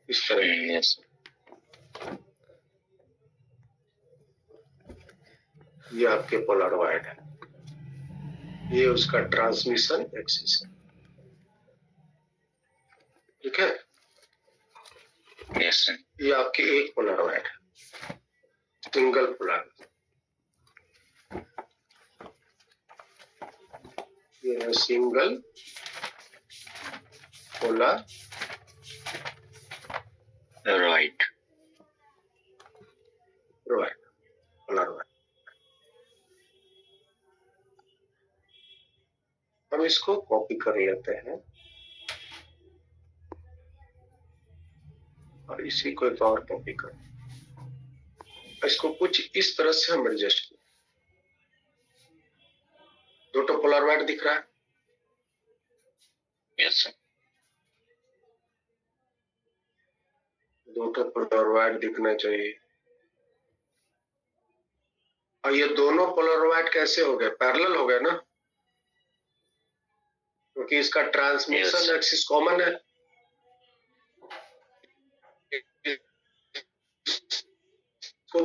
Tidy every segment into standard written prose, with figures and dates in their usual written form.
इस तरह। यस। ये आपके पोलराइड है, ये उसका ट्रांसमिशन एक्सिस है। ठीक है, यस। ये आपके एक पोलराइड है, सिंगल पोलर। ये है सिंगल पोलर राइट। पोलराइड। हम इसको कॉपी कर लेते हैं और इसी को एक और कॉपी कर, इसको कुछ इस तरह से हम एडजस्ट किए। दो तो पोलराइड दिख रहा है। Yes sir. दो तो पोलराइड दिखना चाहिए। और ये दोनों पोलराइड कैसे हो गए? पैरेलल हो गए ना, क्योंकि इसका ट्रांसमिशन एक्सिस कॉमन है। इसको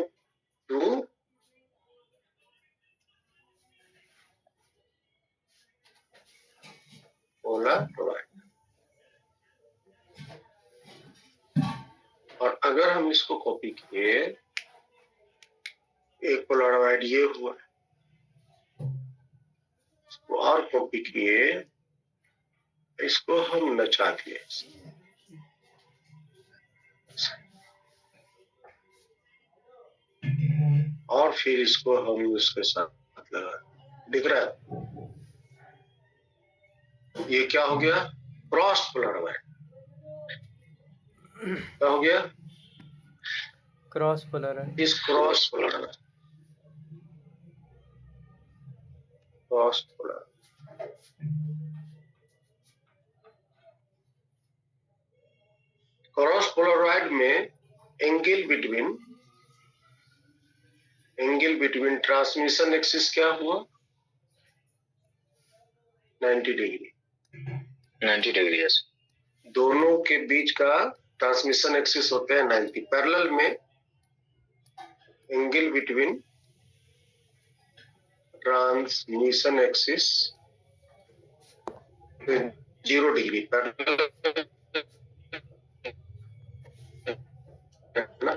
टू पोलराइड। और अगर हम इसको कॉपी किए, एक पोलराइड ये हुआ, इसको और कॉपी किए, इसको हम नचा दिए और फिर इसको हम इसके साथ लगा। दिख रहा है? ये क्या हो गया? Cross polaroid. क्या हो गया? Cross polaroid. इस cross polaroid, cross polaroid. Cross polaroid में एंगल बिटवीन ट्रांसमिशन एक्सिस क्या हुआ? 90 डिग्री। 90 डिग्री। यस। दोनों के बीच का ट्रांसमिशन एक्सिस होते हैं 90। पैरेलल में angle between transmission axis 0 degree. Parallel ना,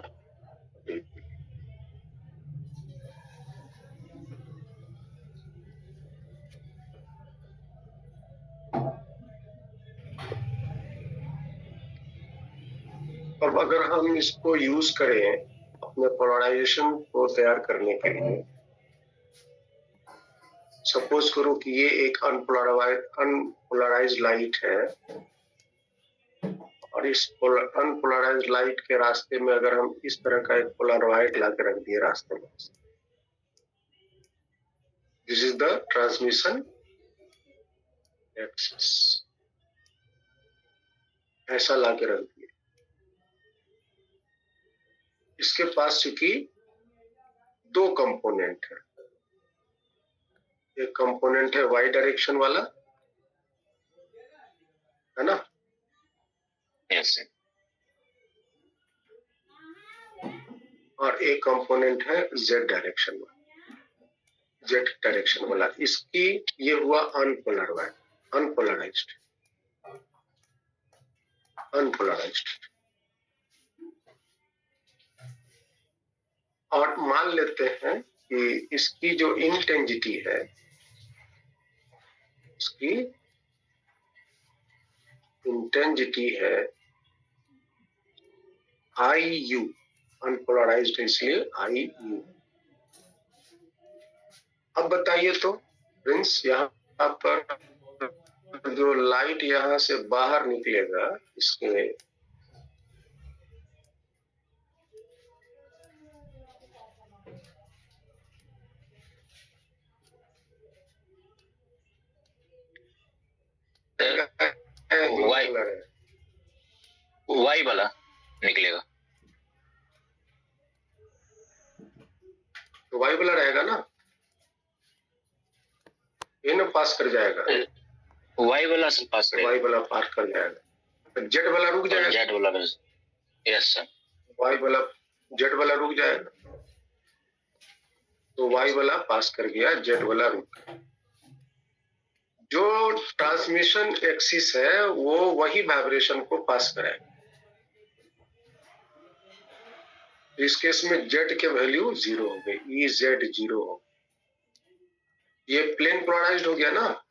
अब अगर हम इसको यूज करें अपने पोलराइजेशन को तैयार करने के लिए, सपोज करो कि ये एक अनपोलराइज्ड लाइट है और इस अनपोलराइज्ड लाइट के रास्ते में अगर हम इस तरह का एक पोलराइड ला के रख दिए रास्ते में, this is the transmission axis, ऐसा ला के रख दिए। इसके पास चूंकि दो कंपोनेंट है, एक कंपोनेंट है वाई डायरेक्शन वाला, है ना? यस। और एक कंपोनेंट है जेड डायरेक्शन वाला, जेड डायरेक्शन वाला। इसकी ये हुआ अनपोलराइज्ड। और मान लेते हैं कि इसकी जो इंटेंसिटी है, इसकी इंटेंसिटी है आई यू, अनपोलराइज्ड है इसलिए आई यू। अब बताइए तो फ्रेंड्स, यहाँ पर जो लाइट यहाँ से बाहर निकलेगा, इसके वाई वाला निकलेगा, तो वाई वाला रहेगा ना, ये ना पास कर जाएगा, वाई वाला से पास करेगा, वाई वाला पार कर जाएगा, जेड वाला रुक जाएगा। जेड वाला यस सर। वाई वाला, जेड वाला रुक जाएगा, तो वाई वाला पास कर गया, जेड वाला रुक गया। जो ट्रांसमिशन एक्सिस है वो वही वाइब्रेशन को पास कराएगा। इस केस में जेड के वैल्यू 0 हो गई, ई जेड 0 हो गई। ये प्लेन पोलराइज्ड हो गया ना।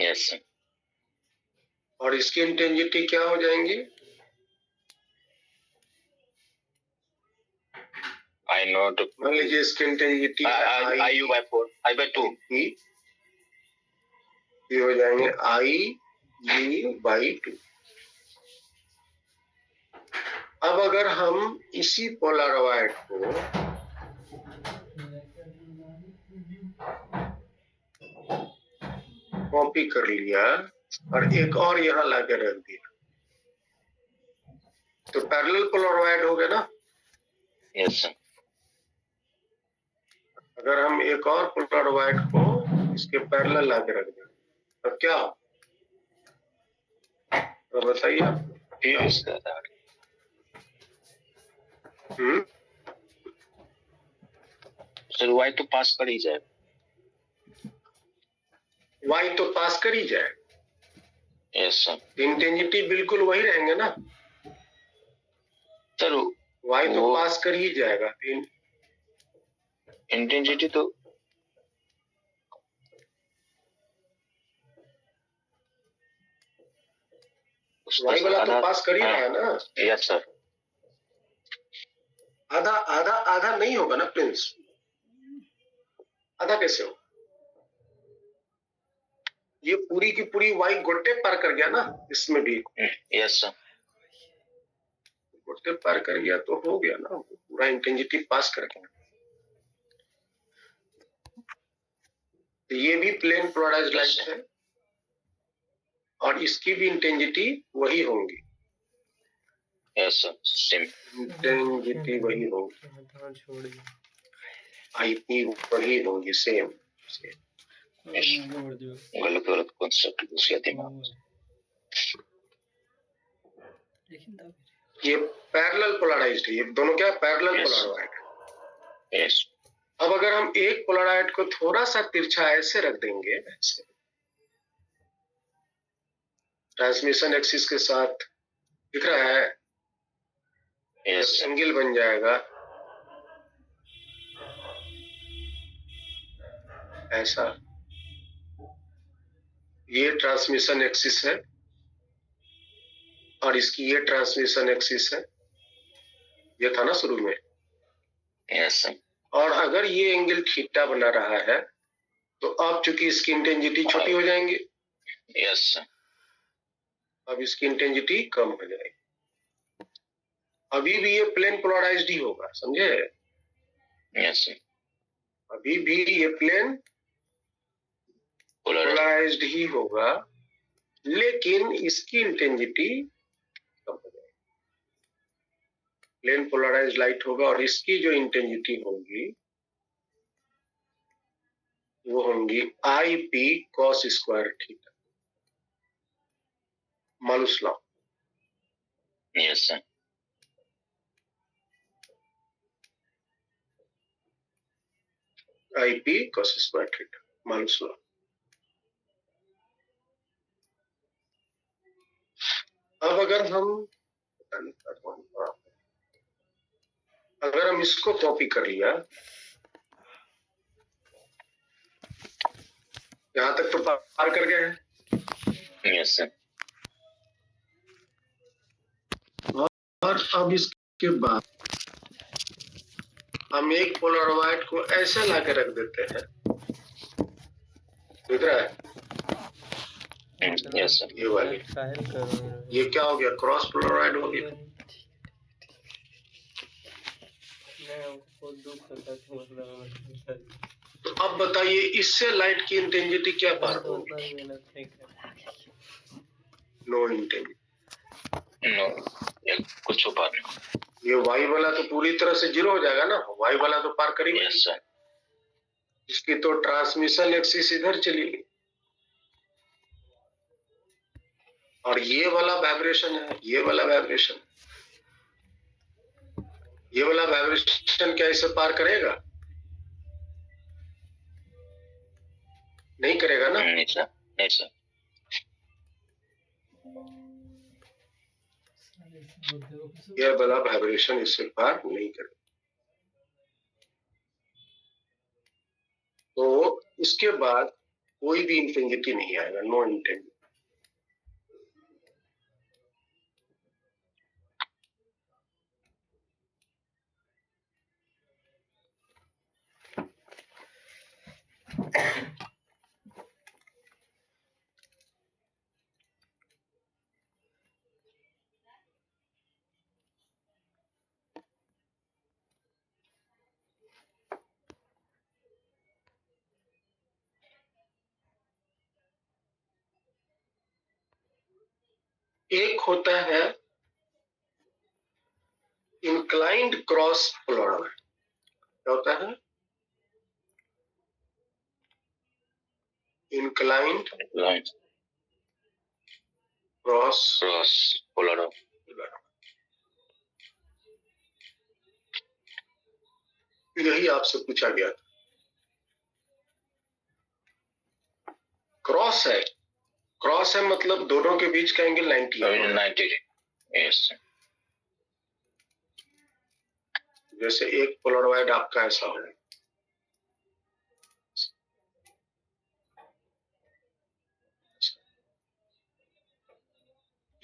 Yes sir. और इसकी इंटेंसिटी क्या हो जाएंगी? आई नॉट, मान लीजिए इसकी intensity I you by 4, I by 2, ये हो जाएंगे आई यू बाई 2। अब अगर हम इसी पोलराइड को कॉपी कर लिया और एक और यहाँ लाके रख दिया, तो पैरेलल पोलराइड हो गया ना। Yes sir. अगर हम एक और पोलराइड को इसके पैरेलल लाके रख दें तो क्या हो? तो बताइए आप। फिर इसका आधार सर वाई तो पास कर ही जाए। वाई तो पास कर ही जाए। Yes sir. इंटेंसिटी बिल्कुल वही रहेंगे ना सर। वाई तो पास कर ही जाएगा। इंटेंसिटी तो वाई वाला तो पास कर ही रहा है ना। Yes sir. आधा आधा आधा नहीं होगा ना प्रिंस, आधा कैसे हो? ये पूरी की पूरी वाई गोटे पार कर गया ना, इसमें भी। Yes sir. गोटे पार कर गया तो हो गया ना, पूरा इंटेंसिटी पास कर गया। तो ये भी प्लेन पोलराइज्ड लाइट है और इसकी भी इंटेंसिटी वही होंगी। यस सर, सेम इंटेंसिटी वही होगी, आईपी वही होगी, सेम सेम। गलत गलत कॉन्सेप्ट घुस गया दिमाग। ये पैरेलल पोलराइज्ड है, ये दोनों क्या पैरेलल पोलराइड है। यस। अब अगर हम एक पोलराइड को थोड़ा सा तिरछा ऐसे रख देंगे, ऐसे ट्रांसमिशन एक्सिस के साथ, दिख रहा है? यस। एंगल बन जाएगा ऐसा। ये ट्रांसमिशन एक्सिस है और इसकी ये ट्रांसमिशन एक्सिस है, ये था ना शुरू में। यस। और अगर ये एंगल थीटा बना रहा है तो अब चूंकि इसकी इंटेंसिटी छोटी हो जाएंगी। यस। अब इसकी इंटेंसिटी कम हो जाएगी। अभी भी ये प्लेन पोलराइज्ड ही होगा, समझे? यस। अभी भी ये प्लेन पोलराइज्ड ही होगा, लेकिन इसकी इंटेंसिटी कम हो जाएगी। प्लेन पोलराइज्ड लाइट होगा और इसकी जो इंटेंसिटी होगी वो होंगी I P cos square theta, Malus law. Yes sir. I P cos square theta, Malus law. अब अगर हम इसको कॉपी कर लिया, यहां तक तो पार कर गए हैं। Yes sir. और अब इसके बाद हम एक पोलराइड को ऐसे लाके रख देते हैं, दिख रहा है? Yes sir. ये वाली, ये क्या हो गया? क्रॉस पोलराइड हो गया। तो अब बताइए इससे लाइट की इंटेंसिटी क्या पार होगी? नो इंटेंसिटी, नो, कुछ पार नहीं। ये वाई वाला तो पूरी तरह से 0 हो जाएगा ना, वाई वाला तो पार करेगा। Yes sir. इसकी तो ट्रांसमिशन एक्सिस इधर चली गई और ये वाला वाइब्रेशन है, ये वाला वाइब्रेशन, ये वाला वाइब्रेशन क्या इसे पार करेगा? नहीं करेगा ना? नहीं सर, नहीं सर। ये वाला वाइब्रेशन इसे पार नहीं करेगा। तो इसके बाद कोई भी इंटेंसिटी नहीं आएगा, नो इंटेंसिटी। एक होता है इंक्लाइंड क्रॉस पोलराइड। क्या होता है? Inclined line cross cross polar. यही आपसे पूछा गया था। क्रॉस है, क्रॉस है मतलब दोनों के बीच का एंगल 90 है। 90 यस। जैसे एक पोलराइड आपका ऐसा हो,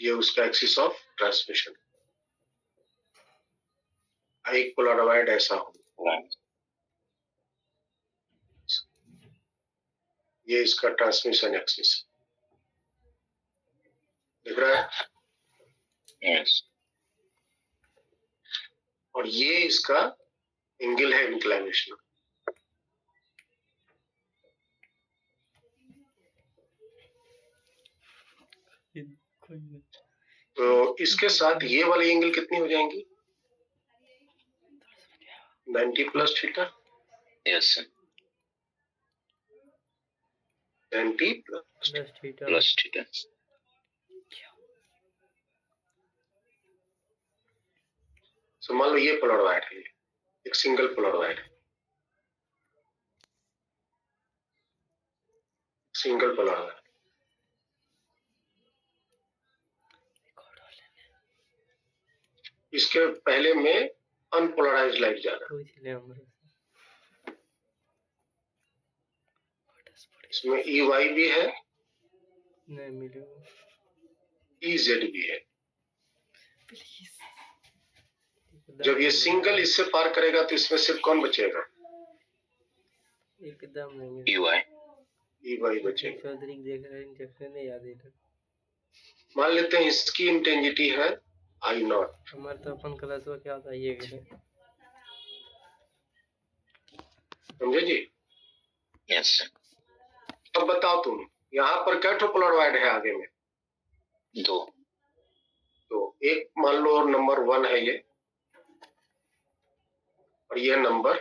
ये उसका एक्सिस ऑफ ट्रांसमिशन। एक पोलराइड ऐसा हो, ये इसका ट्रांसमिशन एक्सिस दिख रहा है, यस। और ये इसका एंगल है इंक्लाइनेशन। तो इसके साथ ये वाली एंगल कितनी हो जाएंगी? 90 plus theta. Yes sir. 90 plus plus theta. तो मान लो ये पोलराइड है, एक सिंगल पोलराइड है, सिंगल पोलराइड। इसके पहले में अनपोलराइज्ड लाइट जा रहा है, इसमें EY भी है, EZ भी है। जब ये सिंगल इससे पार करेगा तो इसमें सिर्फ कौन बचेगा? एकदम नहीं EY बचेगा। चौधरी देख रहे इंजेक्शन नहीं याद है। मान लेते हैं इसकी इंटेंसिटी है I0। हमारे तो अपन क्लास में क्या था ये समझे जी? Yes sir. अब बताओ तुम, यहाँ पर क्या पोलराइड है आगे में? 2। तो एक मान लो नंबर 1 है ये, और ये नंबर।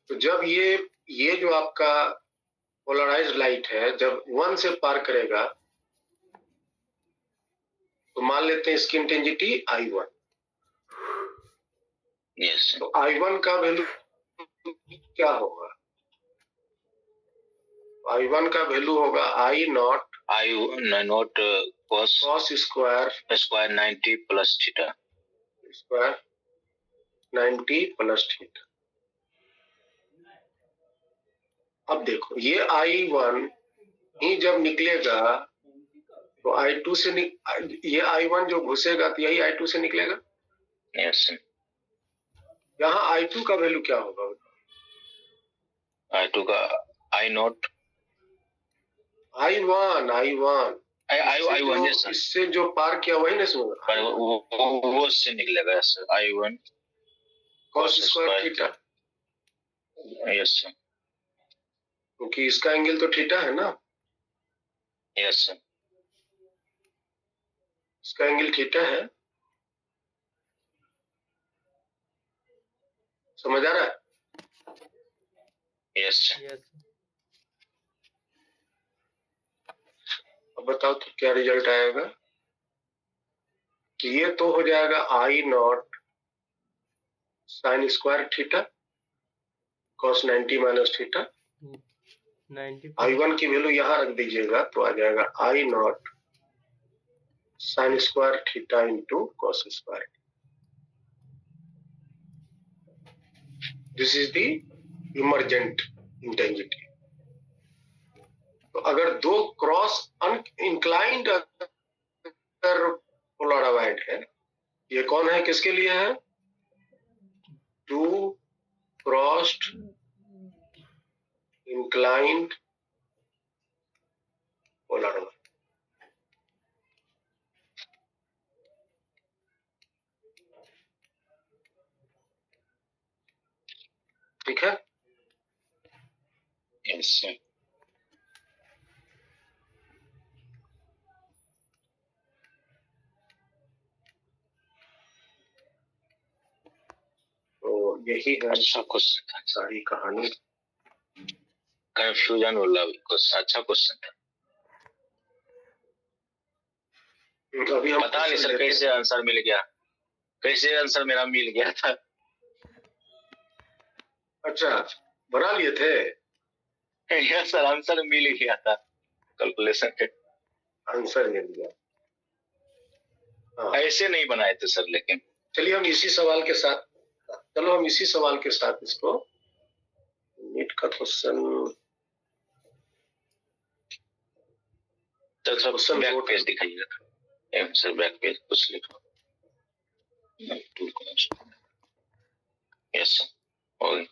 तो जब ये जो आपका पोलराइज्ड लाइट है जब 1 से पार करेगा तो मान लेते हैं इसकी इंटेंसिटी I1। यस। तो I1 का वैल्यू क्या होगा? I1 का वैल्यू होगा I0 cos square 90 plus theta. Square 90 plus theta. अब देखो ये I1 ही जब निकलेगा तो I2 से ये I1 जो घुसेगा तो यही I2 से निकलेगा। यस। यहाँ I2 का वैल्यू क्या होगा? I2 का I0 I1 यस सर। इससे जो पार किया वही नहीं होगा, वो से निकलेगा sir. I1 cos square theta. Yes sir. क्योंकि इसका एंगल तो थीटा है ना। Yes sir. इसका एंगल थीटा है, समझ आ रहा है? Yes sir. अब बताओ तो क्या रिजल्ट आएगा? ये तो हो जाएगा I naught sine square theta cos 90 minus theta. 90 I1 की वैल्यू यहाँ रख दीजिएगा तो आ जाएगा I naught sine square theta into cos square. This is the emergent intensity. तो अगर दो क्रॉस इंक्लाइंड पोलराइड है, ये कौन है, किसके लिए है? Two crossed inclined polaroid. ठीक है। Yes sir. तो यही है अच्छा क्वेश्चन था, सारी कहानी। कंफ्यूजन वाला क्वेश्चन, अच्छा क्वेश्चन था। अभी हम पता नहीं सर कैसे आंसर मिल गया, कैसे आंसर मेरा मिल गया था। अच्छा, बना लिए थे? यस सर, आंसर मिल गया था कैलकुलेशन के। आंसर मिल गया। हाँ। ऐसे नहीं बनाए थे सर, लेकिन चलिए हम इसी सवाल के साथ, चलो हम इसी सवाल के साथ इसको नीट का क्वेश्चन तो sir question back note page दिखाइएगा सर, बैक पेज कुछ लिखो। यस सर, हो गया।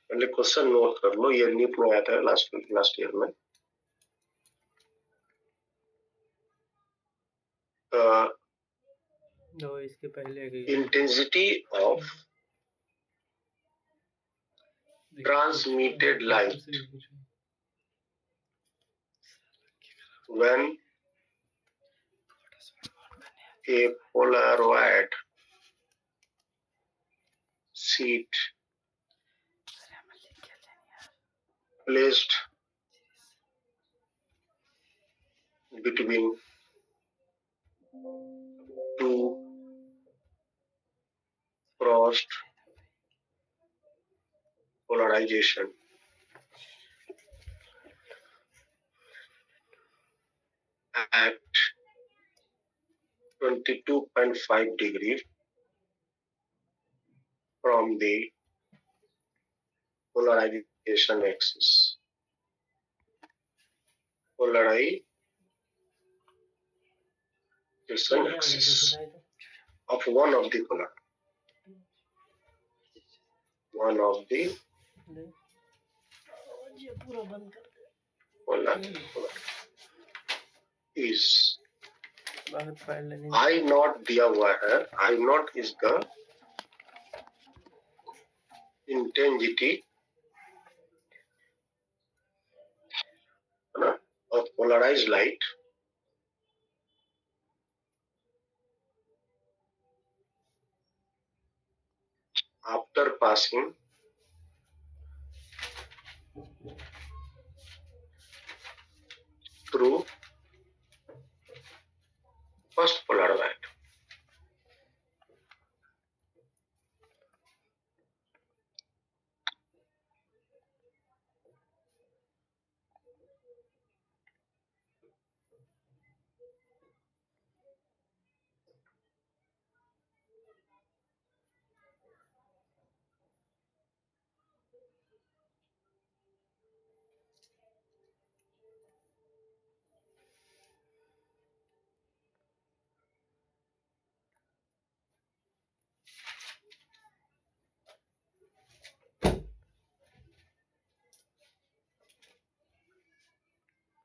पहले क्वेश्चन नोट कर लो, ये नीट में आया था लास्ट ईयर में। दो इसके पहले की intensity of transmitted light when a Polaroid sheet placed between two crossed polarization at 22.5 degrees from the polarization axis. Polarization axis of one of the polar. One of the polar is बाहर file लेनी I not दिया हुआ है। I not is the intensity है ना of polarized light after passing through first polaroid.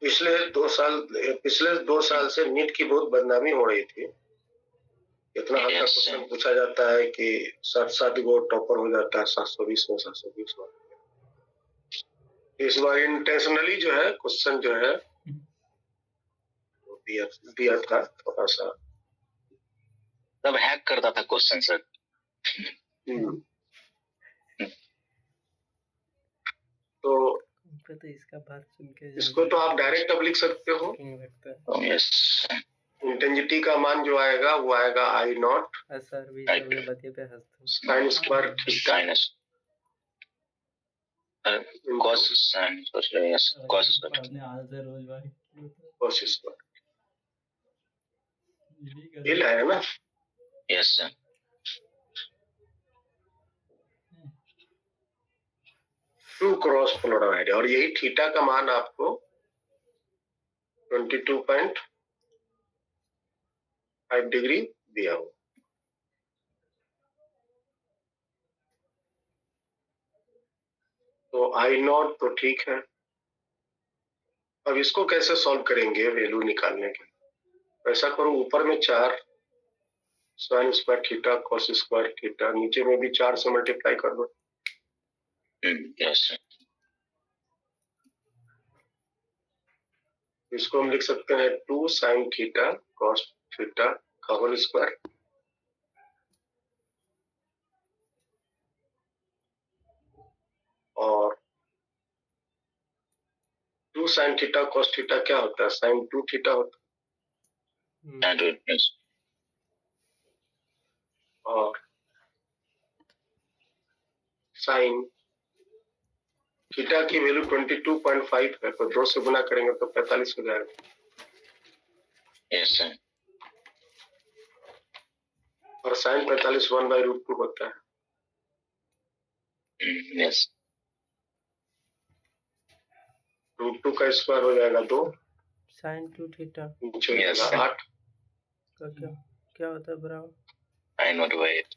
पिछले दो साल से नीट की बहुत बदनामी हो रही थी। इतना हद तक क्वेश्चन पूछा जाता है कि 7 गो टॉपर हो जाता है 720 में 720 में। इस बार इंटेंशनली जो है क्वेश्चन जो है दिया था थोड़ा सा, तब हैक करता था क्वेश्चन सर। तो पे तो इसका बात सुन के इसको तो आप डायरेक्ट अब लिख सकते हो। शॉकिंग लगता है। Oh, yes. इंटेंसिटी का मान जो आएगा वो आएगा आई नॉट सर भी Right. सब बतिये पे हंसते हैं। Sine square Sinus. Cos sin. Yes. Cos square. अपने हाल से रोज भाई cos स्क्वायर ये लाया ना। Yes, sir. Two cross polaroid और यही थीटा का मान आपको 22.5 डिग्री दिया हो। तो आई नॉट तो ठीक है। अब इसको कैसे सॉल्व करेंगे वैल्यू निकालने के? ऐसा करो, ऊपर में 4 sign square theta cos square theta, नीचे में भी 4 से मल्टीप्लाई कर दो। Yes, sir. इसको हम लिख सकते हैं 2 साइन थीटा कॉस थीटा का होल स्क्वायर और 2 साइन थीटा कॉस थीटा क्या होता है? साइन 2 थीटा होता And yes. है और साइन थीटा की वैल्यू 22.5 है, तो 2 से गुना करेंगे तो 45 हो जाएगा। Yes, sir. और साइन 45 1/√2 होता है। Yes. √2 का स्क्वायर हो जाएगा 2, साइन 2 थीटा नीचे हो Yes. जाएगा 8। का क्या होता है बराबर I not wait.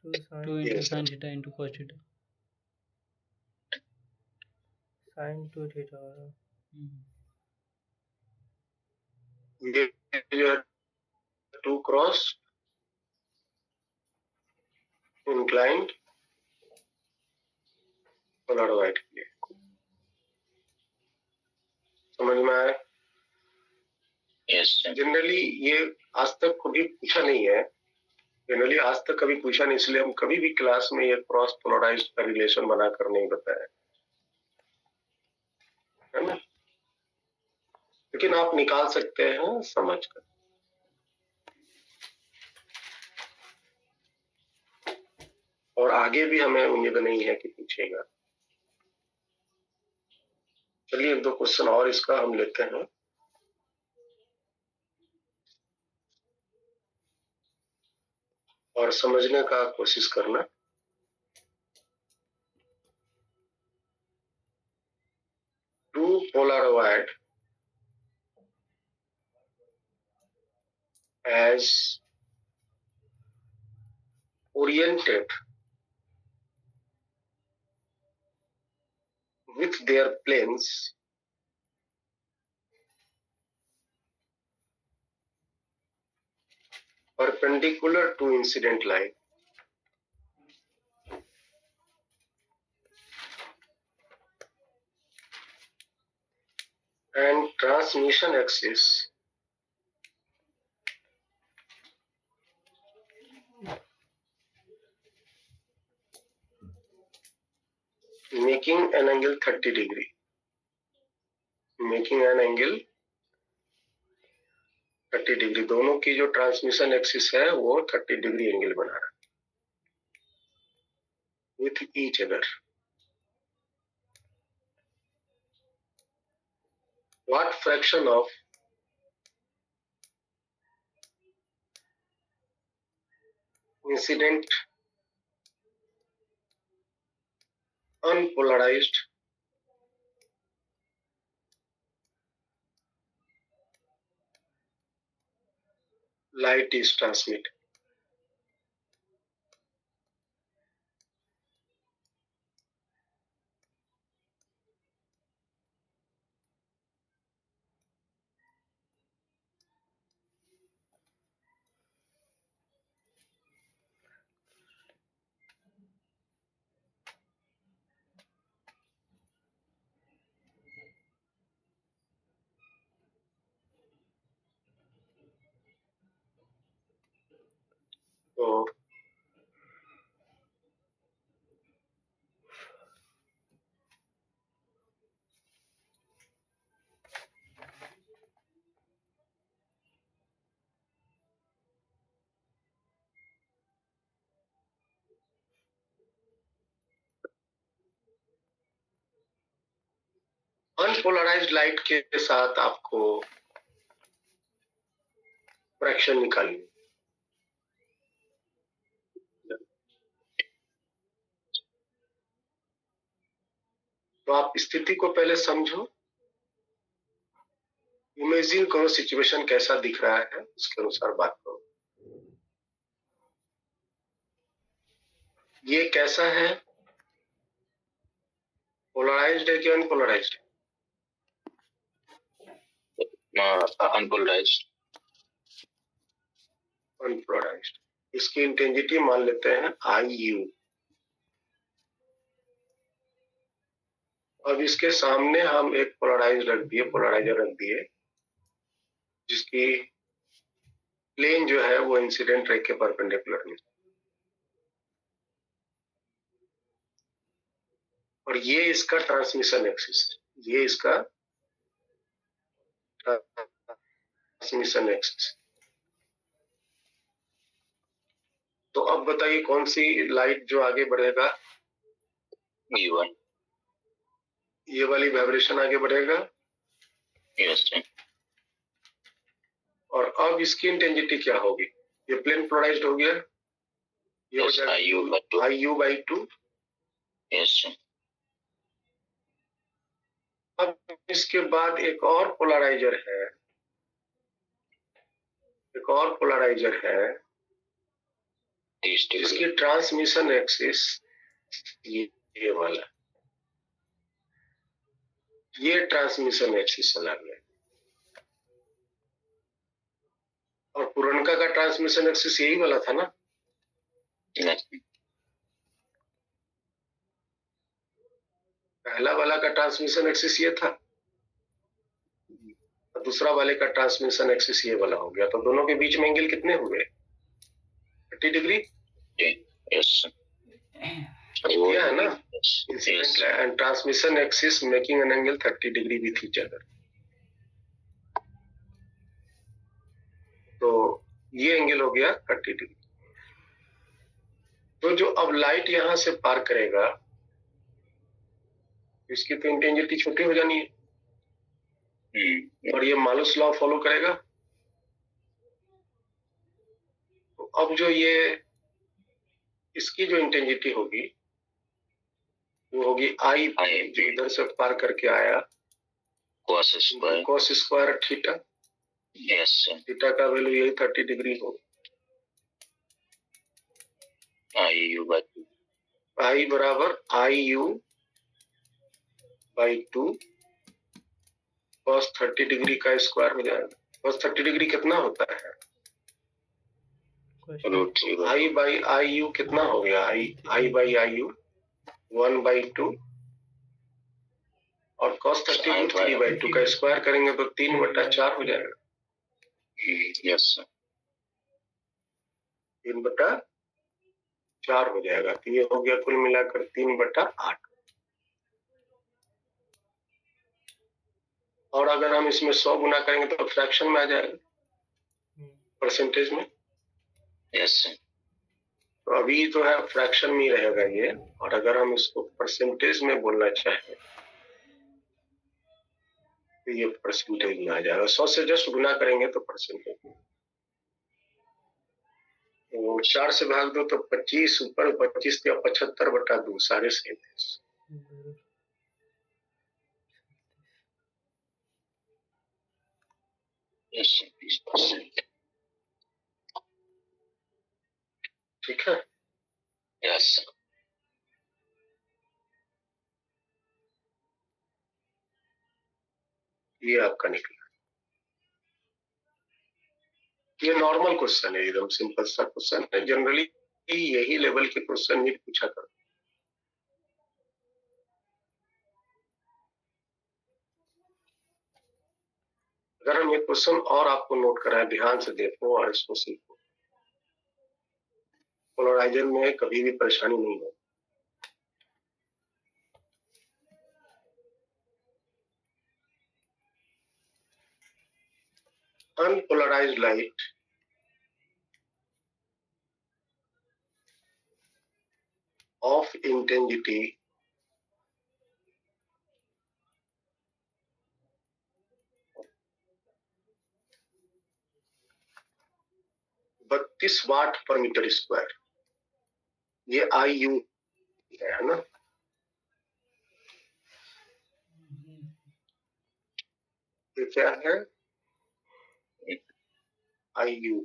2 sine 2 into Yes, sin theta into cos theta sine 2 theta होगा। ये जो है 2 क्रॉस इंक्लाइंड पोलराइड के लिए समझ में आया? Yes, sir. जनरली ये आज तक कभी पूछा नहीं है, जनरली आज तक कभी पूछा नहीं, इसलिए हम कभी भी क्लास में ये क्रॉस पोलराइज्ड का रिलेशन बनाकर नहीं बताया है ना, लेकिन आप निकाल सकते हैं समझ कर। और आगे भी हमें उम्मीद नहीं है कि पूछेगा। चलिए 1-2 क्वेश्चन और इसका हम लेते हैं। और समझने का कोशिश करना। Two polaroid as oriented with their planes perpendicular to incident line and transmission axis making an angle 30 degree, making an angle 30 degree, दोनों की जो ट्रांसमिशन एक्सिस है वो 30 डिग्री एंगल बना रहा है with each other. What fraction of incident unpolarized light is transmitted? तो unpolarised light के साथ आपको फ्रैक्शन निकालनी। तो आप स्थिति को पहले समझो, इमेजिन करो सिचुएशन कैसा दिख रहा है, उसके अनुसार बात करो। ये कैसा है, पोलराइज्ड है कि अनपोलराइज्ड? अनपोलराइज्ड। अनपोलराइज्ड। इसकी इंटेंसिटी मान लेते हैं IU। अब इसके सामने हम एक पोलराइजर रख दिए जिसकी प्लेन जो है वो इंसिडेंट रे के परपेंडिकुलर में, और ये इसका ट्रांसमिशन एक्सिस है, ये इसका ट्रांसमिशन एक्सिस। तो अब बताइए कौन सी लाइट जो आगे बढ़ेगा? E1। ये वाली वाइब्रेशन आगे बढ़ेगा। यस। और अब इसकी इंटेंसिटी क्या होगी? ये प्लेन पोलराइज्ड हो गया, ये हो जाएगा IU/2। यस। अब इसके बाद एक और पोलराइजर है, जिसकी ट्रांसमिशन एक्सिस ये वाला, ये ट्रांसमिशन एक्सिस चला गया। और पुरनका का ट्रांसमिशन एक्सिस यही वाला था ना? पहला वाला का ट्रांसमिशन एक्सिस ये था, दूसरा वाले का ट्रांसमिशन एक्सिस ये वाला हो गया। तो दोनों के बीच में एंगल कितने हुए? 30 डिग्री। यस। किया है ना? Incident and transmission axis making an angle 30 degree with each other. तो ये एंगल हो गया 30 डिग्री। तो जो अब लाइट यहां से पार करेगा, इसकी तो इंटेंसिटी छोटी हो जानी है, और ये मालूस लॉ फॉलो करेगा। तो अब जो ये इसकी जो इंटेंसिटी होगी वो होगी I, जो इधर से पार करके आया, cos square theta. Yes. Theta का वैल्यू यही 30 डिग्री हो। IU/2। I बराबर IU/2 cos 30 डिग्री का स्क्वायर हो जाएगा। cos 30 डिग्री कितना होता है? I/IU कितना हो गया? I/IU 1/2, और cos 30 को 3/2 का स्क्वायर करेंगे तो 3/4 हो जाएगा। यस। 3/4 हो जाएगा। तो ये हो गया कुल मिलाकर 3/8। और अगर हम इसमें 100 गुना करेंगे तो फ्रैक्शन में आ जाएगा, परसेंटेज में। यस। तो अभी जो है फ्रैक्शन में ही रहेगा ये, और अगर हम इसको परसेंटेज में बोलना चाहें तो ये परसेंटेज में आ जाएगा। 100 से जस्ट गुना करेंगे तो परसेंटेज में। तो 4 से भाग दो तो 25, ऊपर 25 या 75/2 सारे 37। यस। 20%। ठीक है। यस। ये आपका निकला। ये नॉर्मल क्वेश्चन है, एकदम सिंपल सा क्वेश्चन है। जनरली यही लेवल के क्वेश्चन ही पूछा करते। अगर हम ये क्वेश्चन और आपको नोट कराएं, ध्यान से देखो और इसको सीखो। पोलराइजर में कभी भी परेशानी नहीं हो। Unpolarized light of intensity 32 वाट पर मीटर स्क्वायर, ये IU है ना। ये क्या है, IU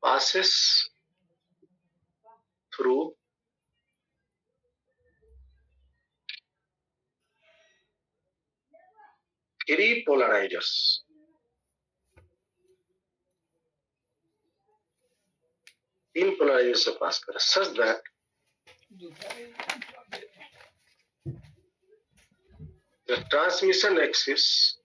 passes through three polarizers, तीन पोलराइजर से पास कर, such that the transmission axis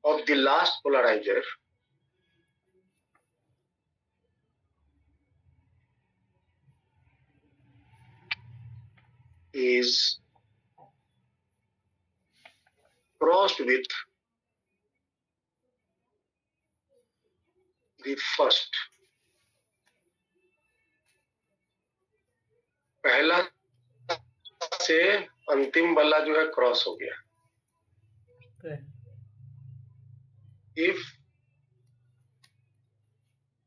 of the last polarizer is crossed with the first, पहला से अंतिम वाला जो है क्रॉस हो गया। If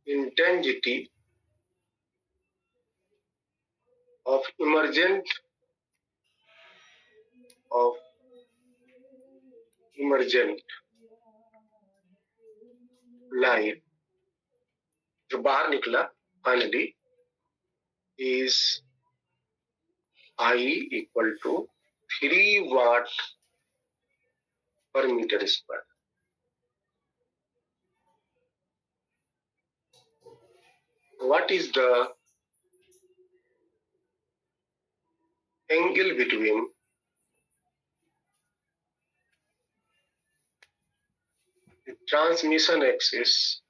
intensity of emergent light जो बाहर निकला finally is I equal to 3 watt per meter square. What is the angle between the transmission axis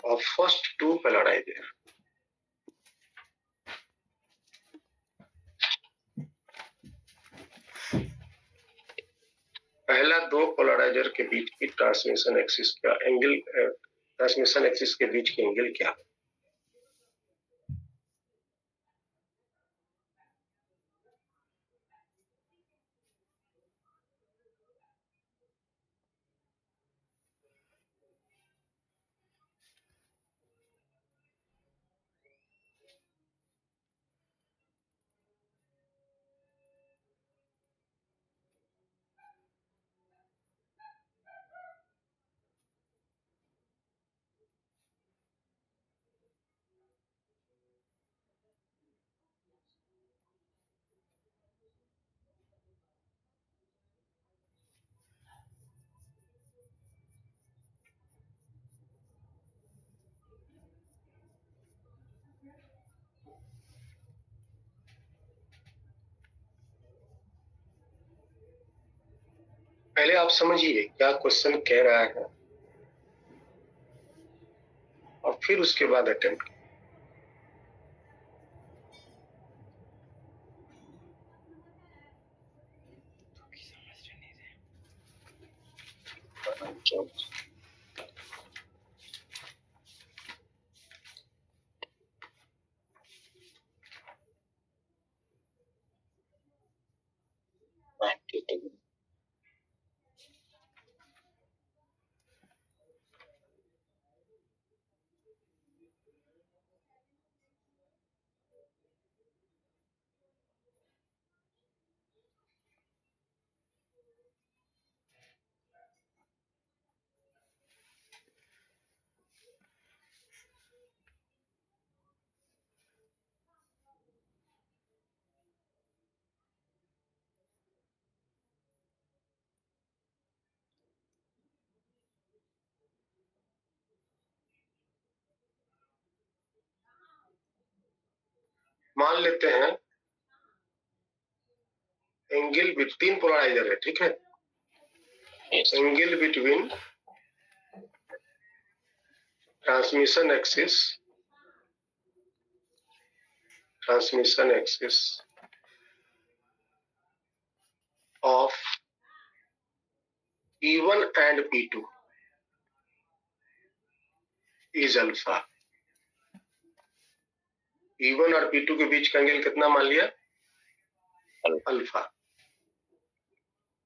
of first two polarizer? पहला दो पोलराइजर के बीच की ट्रांसमिशन एक्सिस का एंगल, ट्रांसमिशन एक्सिस के बीच की एंगल क्या? पहले आप समझिए क्या क्वेश्चन कह रहा है और फिर उसके बाद अटेम्प्ट। मान लेते हैं एंगल विथ तीन पोलराइजर है, ठीक है। Angle between transmission axis of P1 and P2 is alpha. P1 और P2 के बीच का एंगल कितना मान लिया? अल्फा।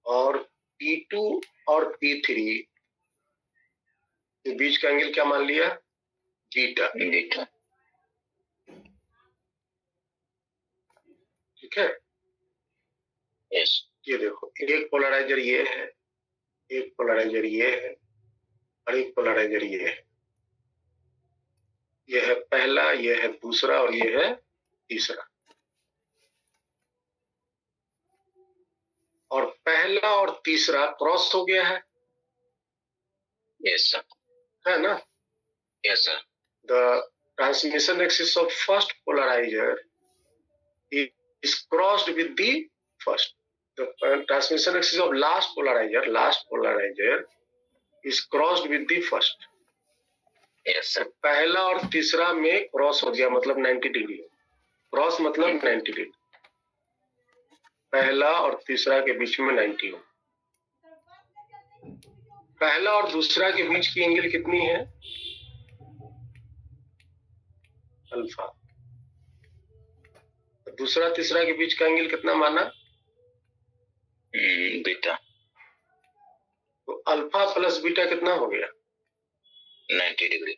और P2 और P3 के बीच का एंगल क्या मान लिया? बीटा। बीटा। ठीक है, यस। ये देखो, एक पोलराइजर ये है, एक पोलराइजर ये है, और एक पोलराइजर ये है। ये है पहला, ये है दूसरा, और ये है तीसरा। और पहला और तीसरा क्रॉस हो गया है। Yes sir. है ना? Yes sir. The transmission axis of first polarizer is crossed with the first. The transmission axis of last polarizer is crossed with the first. Yes sir. पहला और तीसरा में क्रॉस हो गया, मतलब 90 डिग्री। क्रॉस मतलब 90 डिग्री। पहला और तीसरा के बीच में 90 हो। पहला और दूसरा के बीच की एंगल कितनी है? अल्फा। दूसरा तीसरा के बीच का एंगल कितना माना? बीटा। तो अल्फा प्लस बीटा कितना हो गया? 90 डिग्री।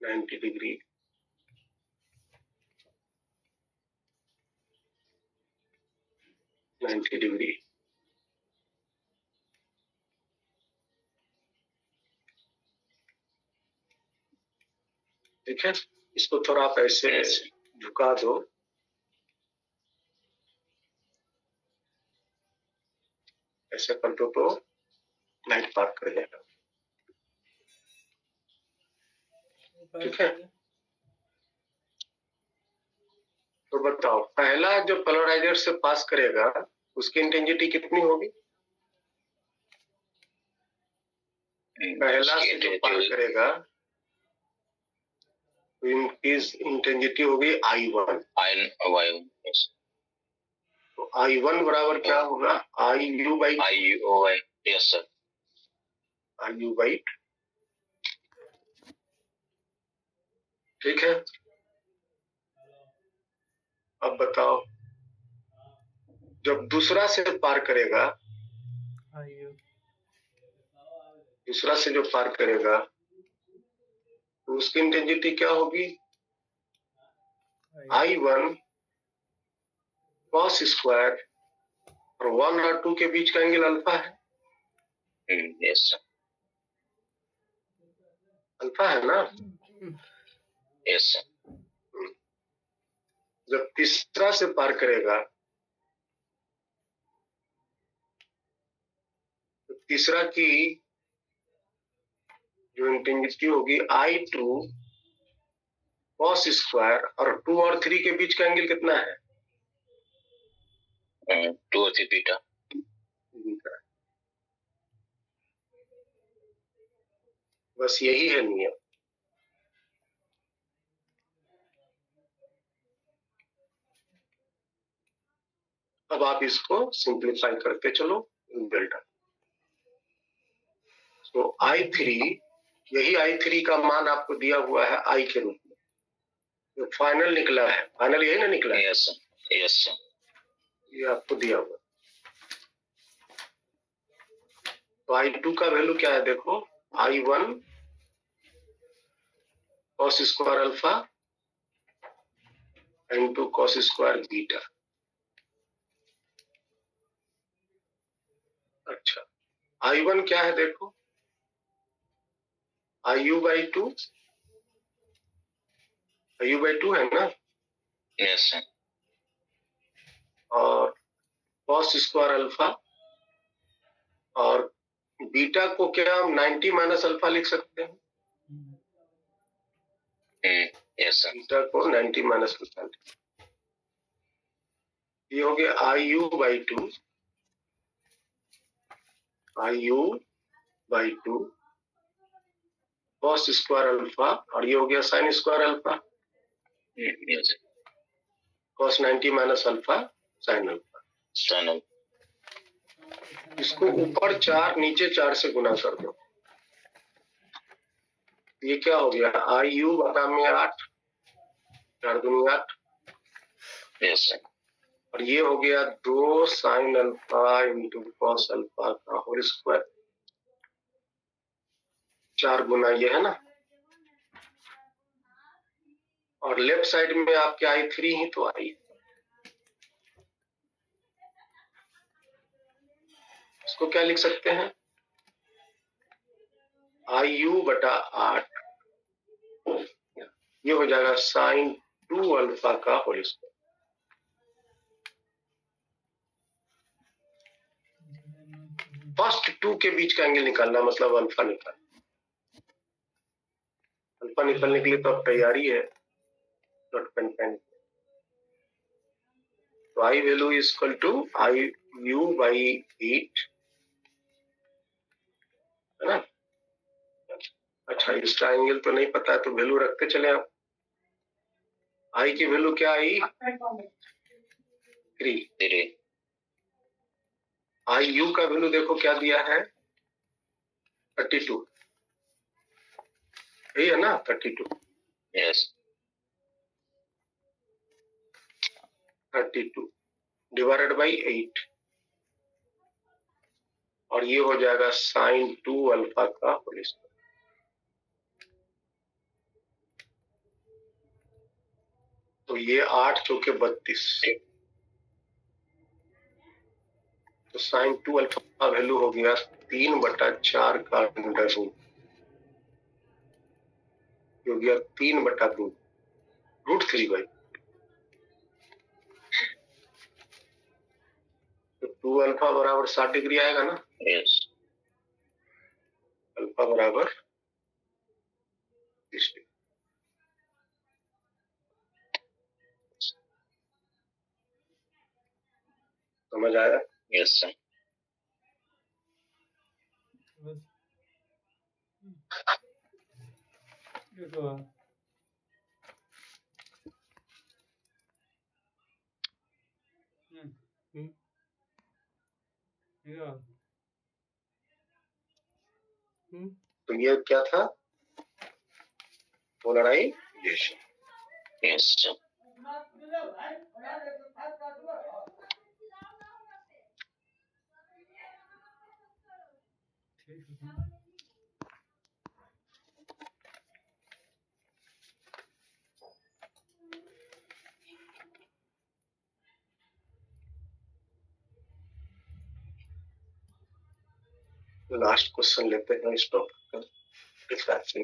90 डिग्री। ठीक है, इसको थोड़ा आप ऐसे झुका दो। ऐसे कर दो तो लाइट पार कर जाएगा। ठीक है, तो बताओ, पहला जो पोलराइजर से पास करेगा उसकी इंटेंसिटी कितनी होगी? पहला से जो पार करेगा तो इनकी इंटेंसिटी होगी I1। तो I1 बराबर क्या होगा? IU by. Yes sir. IU by. ठीक है, अब बताओ, जब दूसरा से पार करेगा, दूसरा से जो पार करेगा तो उसकी इंटेंसिटी क्या होगी? I1 cos स्क्वायर, और 1 और 2 के बीच का एंगल अल्फा है। Yes sir. अल्फा है ना? Yes sir. जब तीसरा से पार करेगा तो तीसरा की जो इंटेंसिटी होगी I2 cos स्क्वायर, और 2 और 3 के बीच का एंगल कितना है? 2 और 3 बीटा। बस यही है नियम। अब आप इसको सिंप्लीफाई करते चलो, डेल्टा। तो I3, यही I3 का मान आपको दिया हुआ है I के रूप में, जो फाइनल निकला है। फाइनल यही ना निकला है? Yes sir. Yes sir. ये आपको दिया हुआ। तो I2 का वैल्यू क्या है? देखो, I1 cos square alpha into cos square beta. अच्छा, I1 क्या है? देखो, IU बाई 2 है ना? Yes sir. और cos स्क्वायर अल्फा, और बीटा को क्या हम 90 माइनस अल्फा लिख सकते हैं? Yes sir. बीटा को 90 माइनस अल्फा। ये हो गया IU by 2 cos square alpha, और ये हो गया sine square alpha. cos 90 minus alpha sine alpha. इसको ऊपर 4 नीचे 4 से गुना कर दो। ये क्या हो गया? IU बटा में 8 4 दूनी 8, Yes, sir. और ये हो गया 2 sin alpha into cos alpha का होल स्क्वायर, 4 गुना ये है ना, और लेफ्ट साइड में आपके I3 ही तो आई, इसको क्या लिख सकते हैं, IU बटा 8, ये हो जाएगा साइन 2 अल्फा का होल स्क्वायर। फर्स्ट 2 के बीच का एंगल निकालना, मतलब अल्फा निकालना। अल्फा निकालने के लिए तो अब तैयारी है, डॉट पेन। तो I value is equal to IU by 8, है ना। अच्छा, इसका एंगल तो नहीं पता है, तो वैल्यू रखते चले आप। आई की वैल्यू क्या आई, 3। 3. IU का वैल्यू देखो क्या दिया है, 32, यही है ना, 32। Yes. 32 डिवाइडेड बाई 8, और ये हो जाएगा साइन 2 अल्फा का होल स्क्वायर। तो ये 8 चौके 32, तो साइन 2 अल्फा का वैल्यू हो गया 3/4 का अंडर रूट, हो गया 3/2, √3 भाई। तो 2 अल्फा बराबर 60 डिग्री आएगा ना, Yes. अल्फा बराबर 30 डिग्री। समझ आया। Yes, sir. देखो तो ये क्या था, polarisation. Yes, sir. Last question लेते हैं इस टॉपिक का, diffraction.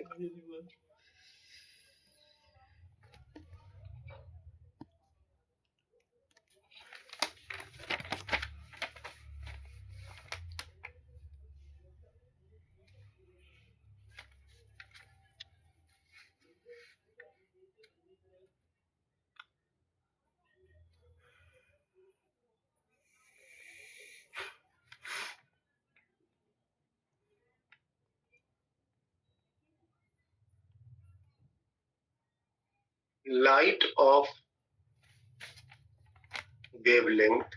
Light of wavelength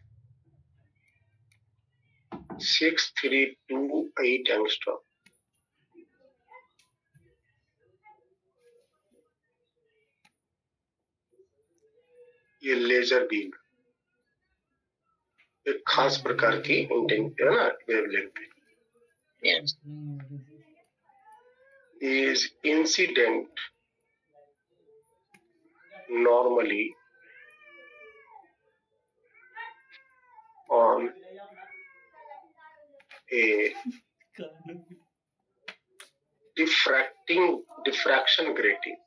6328 angstrom, ये लेजर बीम एक खास प्रकार की इंटेंसिटी है ना, wavelength Yes. is incident normally on a diffraction grating.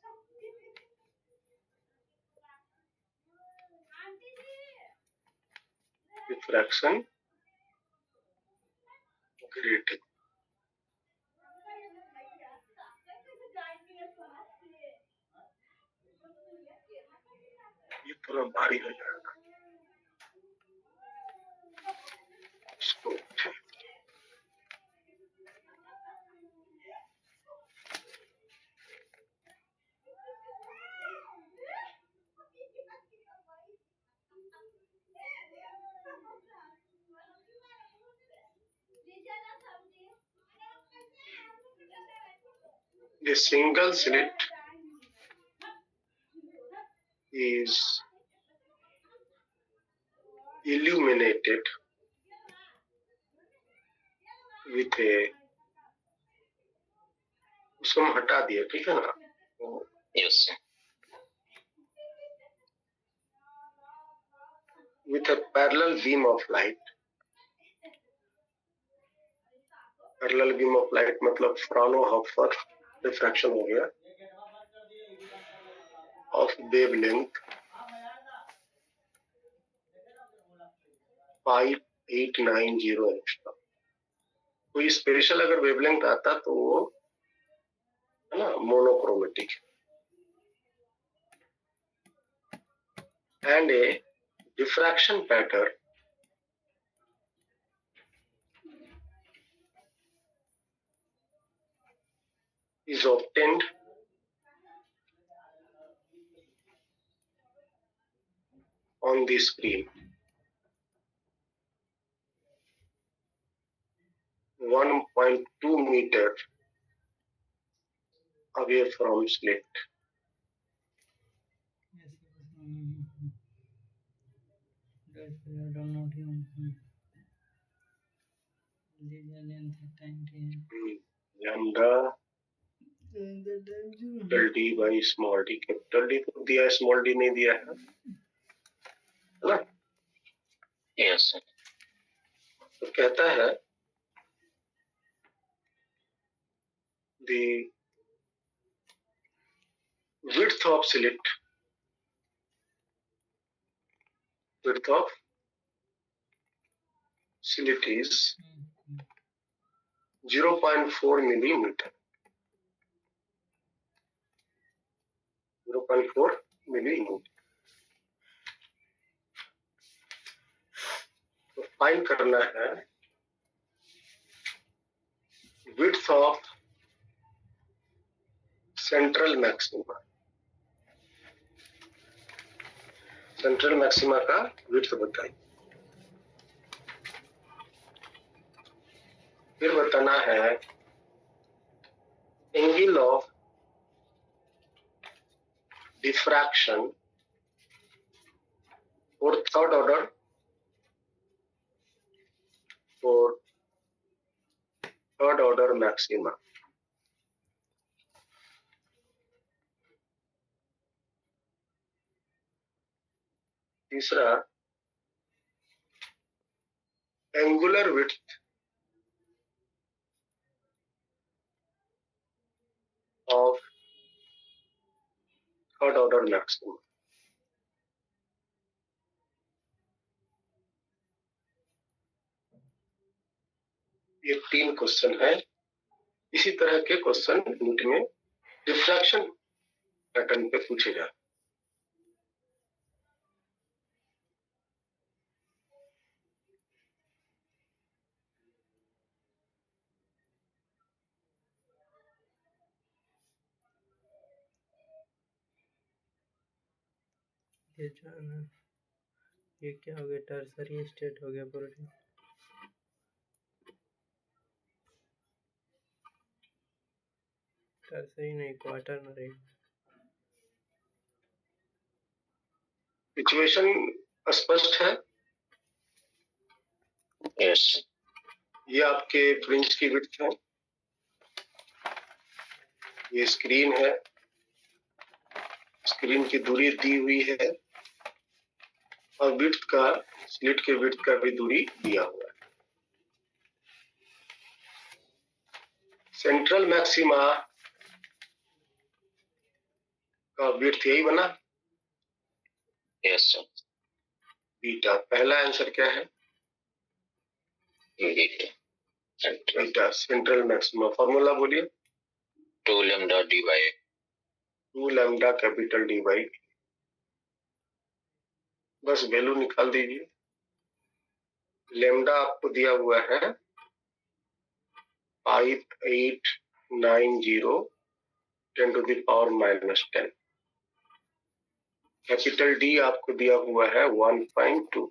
Diffraction grating. ये पूरा भारी हो जाएगा इसको। The single slit is illuminated with a, उसको हम हटा दिया, ठीक है ना, Yes, sir. with a parallel beam of light. Parallel beam of light मतलब फ्राउनहोफर रिफ्रैक्शन हो गया, ऑफ वेवलेंथ 5890 एंगस्ट्रॉम। कोई स्पेशल अगर वेवलेंथ आता तो वो है ना monochromatic, and A diffraction pattern is obtained on the screen 1.2 meter away from slit. Yes, yes. I don't know him. The length of time here. Lambda capital D by small d, capital D तो दिया है, small D नहीं दिया है ना। Yes, sir. तो कहता है the width of slit, width of slit is 0.4 millimeter, 0.4 millimeter। तो फाइंड करना है width of central maxima, central maxima का width बताइए। फिर बताना है angle of diffraction for third order, for third order maxima. तीसरा angular width of third order maxima. ये 3 क्वेश्चन है। इसी तरह के क्वेश्चन नीट में डिफ्रैक्शन पैटर्न पे पूछे जाते। ये जो है ना, ये क्या हो गया, टर्सरी स्टेट हो गया पूरा। टर्सरी नहीं, क्वाटरनरी। सिचुएशन स्पष्ट है। Yes. ये आपके फ्रिंज की विड्थ है, ये स्क्रीन है, स्क्रीन की दूरी दी हुई है और विड्थ का, स्लिट के विड्थ का भी दूरी दिया हुआ है। सेंट्रल मैक्सिमा का विड्थ यही बना Yes, sir. बीटा। पहला आंसर क्या है? Beta. Central. Beta central maxima. Formula बोलिए। 2 lambda d by 2 lambda capital D by, बस वैल्यू निकाल दीजिए। लैम्डा आपको दिया हुआ है 5890 10⁻⁻10। कैपिटल डी आपको दिया हुआ है 1.2।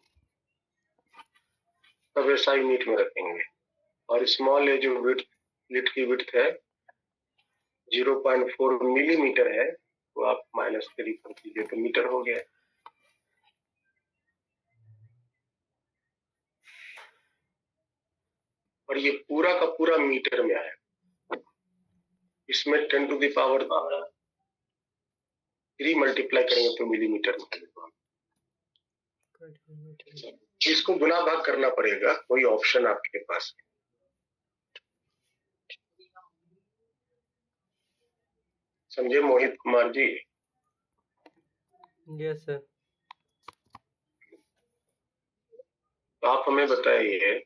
सब ऐसा यूनिट में रखेंगे। और स्मॉल ए जो विड्थ, स्लिट की विड्थ है 0.4 मिलीमीटर है, इसको आप -3 कर दीजिए तो मीटर हो गया। और ये पूरा का पूरा मीटर में आया। इसमें 10⁻³ मल्टीप्लाई करेंगे तो मिलीमीटर में आएगा। इसको गुना भाग करना पड़ेगा, कोई ऑप्शन आपके पास है। समझे मोहित कुमार जी? Yes sir. तो आप हमें बताइए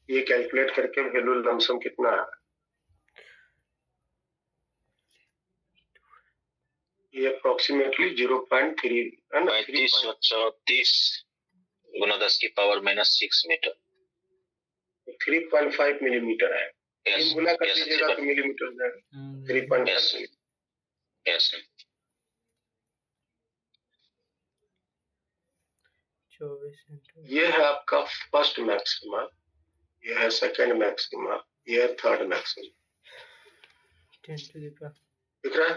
ये कैलकुलेट करके वैल्यू लमसम कितना है? ये अप्रोक्सीमेटली 0.3 है ना? 3530 गुना 10⁻⁻6 मीटर। 3.5 मिलीमीटर है। Yes, गुना कर yes, दीजिएगा yes, तो मिलीमीटर हो जाएगा। हाँ, 3.5 Yes. 24 इंटू ये है आपका फर्स्ट मैक्सिमा, ये है सेकंड मैक्सिमा, ये है थर्ड मैक्सिमा। 10⁻⁴ दिख रहा है?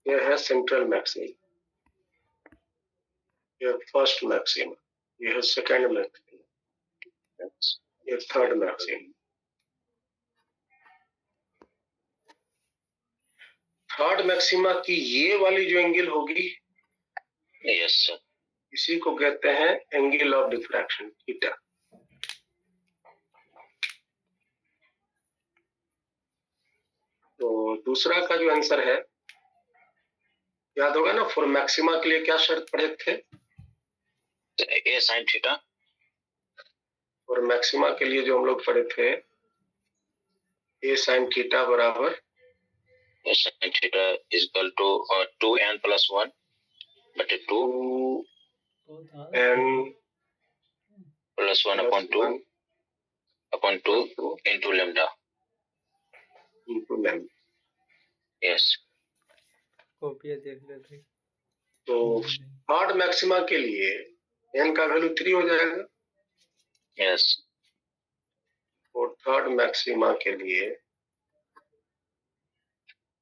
ये है सेंट्रल मैक्सिमा, ये फर्स्ट मैक्सिमा, ये है सेकंड मैक्सिमा, ये थर्ड मैक्सिमा। थर्ड मैक्सिमा की ये वाली जो एंगल होगी, Yes, sir. इसी को कहते हैं एंगल ऑफ डिफ्रैक्शन, थीटा। तो दूसरा का जो आंसर है, याद होगा ना, फॉर मैक्सिमा के लिए क्या शर्त पड़े थे? A sin theta. और मैक्सिमा के लिए जो हम लोग पढ़े थे, ए साइन थीटा बराबर A sin theta is equal to 2n plus 1 but 2 n plus 1 upon 2 into lambda. into lambda। Yes. कॉपियाँ देख लेते हैं। तो थर्ड मैक्सिमा के लिए n का वैल्यू 3 हो जाएगा, Yes. और थर्ड मैक्सिमा के लिए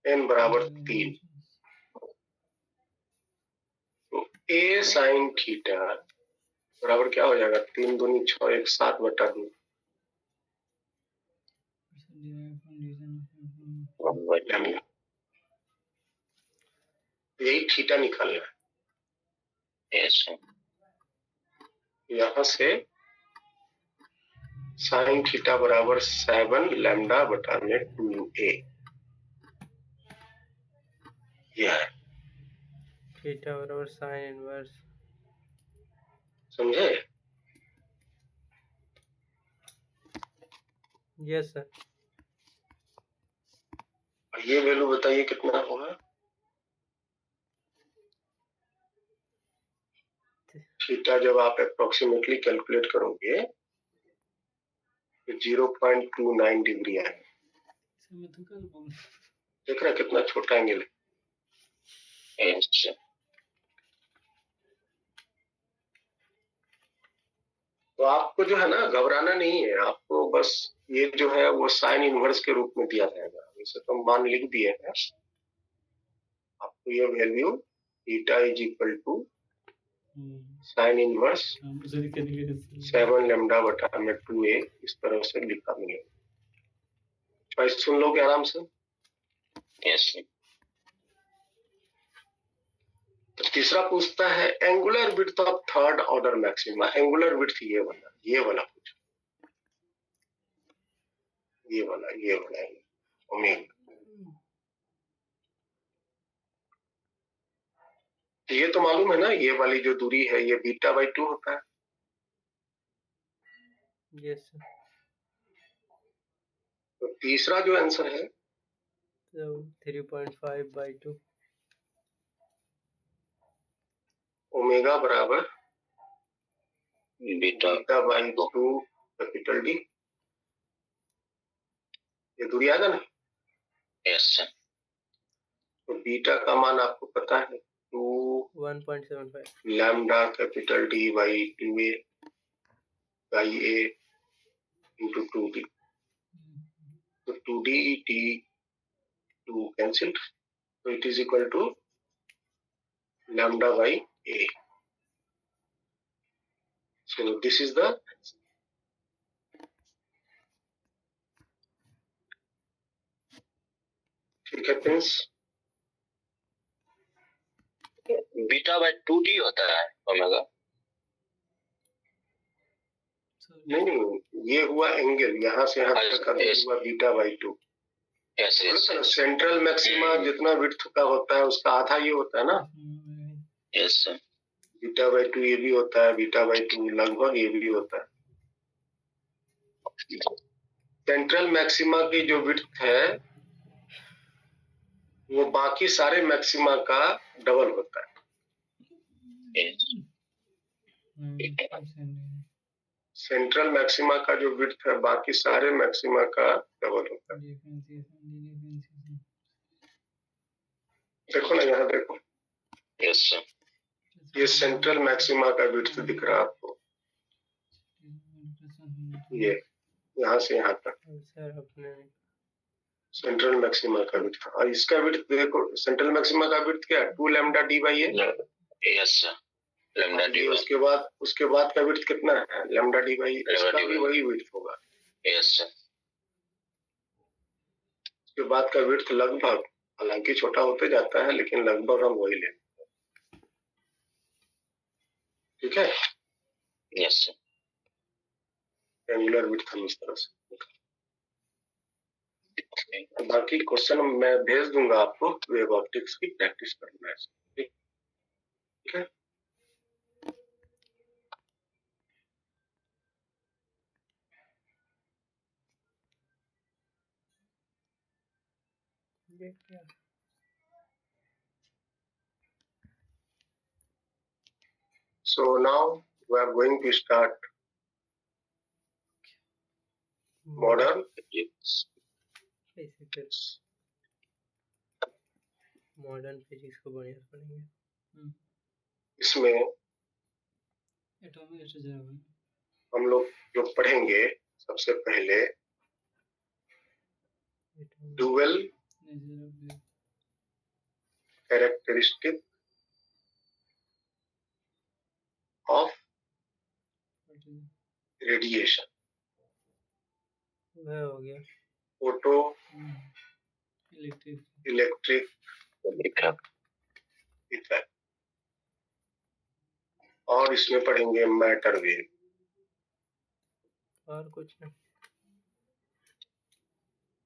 n बराबर 3। तो a साइन थीटा बराबर क्या हो जाएगा? 3 दूनी 6, 1 7/2 लैम्डा। यही थीटा निकालना है। Yes. यहाँ से साइन थीटा बराबर 7 लैम्डा बटा में 2a, यह है। थीटा बराबर साइन इनवर्स। समझे? Yes sir. ये वैल्यू बताइए कितना होगा? थीटा जब आप अप्रोक्सीमेटली कैलकुलेट करोगे तो 0.29 डिग्री आएगा। देख रहे हैं कितना छोटा एंगल है? Yes. तो आपको जो है ना घबराना नहीं है, आपको बस ये जो है वो साइन इनवर्स के रूप में दिया जाएगा। वैसे तो मान लिख दिए हैं आपको, ये value theta is equal to sine inverse 7 lambda बटा में 2a, इस तरह से लिखा मिलेगा। चॉइस सुन लोगे आराम से। Yes. तो तीसरा पूछता है angular width of third order maxima. Angular width ये वाला कुछ, ये वाला ओमेगा। ये तो मालूम है ना, ये वाली जो दूरी है ये β/2 होता है। Yes sir. तो तीसरा जो आंसर है तो 3.5/2 ओमेगा बराबर Beta. β/2 capital D. ये दूरी आएगा ना, Yes, sir. तो बीटा का मान आपको पता है 2 1.75 lambda capital D by 2a by a into 2d। तो 2d t 2 cancelled. So it is equal to lambda by A. So this is the ठीक है फ्रेंड्स. बीटा बाय 2d होता है ओमेगा. नहीं नहीं, ये हुआ एंगल, यहाँ से यहाँ तक का Yes. हुआ beta by 2. Yes yes central maxima जितना विड्थ का होता है उसका आधा ये होता है ना. Yes sir. बीटा बाई 2 ये भी होता है, बीटा बाई 2 लगभग ये भी होता है. सेंट्रल मैक्सिमा की जो विड्थ है वो बाकी सारे मैक्सिमा का डबल होता है. सेंट्रल मैक्सिमा का जो विड्थ है बाकी सारे मैक्सिमा का डबल होता है. देखो ना, यहाँ देखो, यस सर. ये सेंट्रल मैक्सिमा का विड्थ दिख रहा है आपको, ये यहाँ से यहाँ तक सर अपने सेंट्रल मैक्सिमा का विड्थ. और इसका विड्थ देखो, सेंट्रल मैक्सिमा का विड्थ क्या है, 2 lambda D by A. Yes sir. Lambda D. उसके बाद का विड्थ कितना है, लैम्डा डी बाई. इसका भी वही विड्थ होगा. Yes sir. उसके बाद का विड्थ लगभग, हालांकि छोटा होते जाता है लेकिन लगभग हम वही लेंगे. ठीक है. Yes sir. एंगुलर विड्थ हम इस तरह से. बाकी क्वेश्चन मैं भेज दूंगा आपको, वेव ऑप्टिक्स की प्रैक्टिस करना है. ठीक है. ये क्या So now we are going to start modern कैसे कर मॉडर्न फिजिक्स को बढ़िया पढ़ेंगे. इसमें एटॉमिक स्ट्रक्चर हम लोग जो पढ़ेंगे सबसे पहले डुअल कैरेक्टरिस्टिक ऑफ रेडिएशन. वह हो गया फोटो इलेक्ट्रिक इफेक्ट. और इसमें पढ़ेंगे मैटर वेव. और कुछ नहीं.